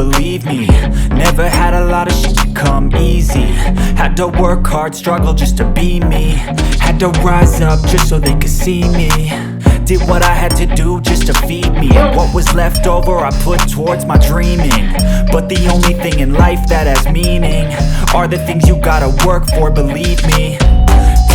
believe me. Never had a lot of shit come easy. Had to work hard, struggle just to be me. Had to rise up just so they could see me. Did what I had to do just to feed me, and what was left over I put towards my dreaming. But the only thing in life that has meaning are the things you gotta work for, believe me.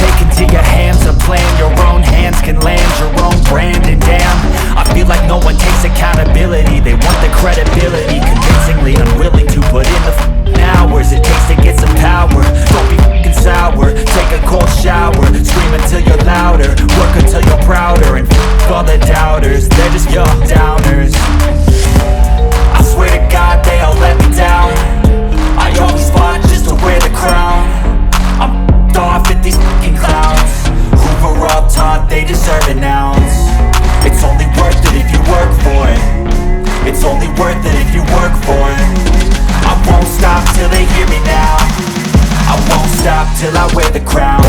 Take into your hands a plan, your own hands can land your own brand. And damn, I feel like no one takes accountability. They want the credibility, convincingly unwilling to put in the hours it takes to get some power. Don't be f***ing sour, take a cold shower. Scream until you're louder, work until you're prouder. And f*** all the doubters, they're just your downers. I swear to God they all let me down. I always fought just to wear the crown. I'm f***ed off at these f***ing clowns who were all taught they deserve an ounce. It's only worth it if you work for it. It's only worth it if you work for it. I won't stop till they hear me now. I won't stop till I wear the crown.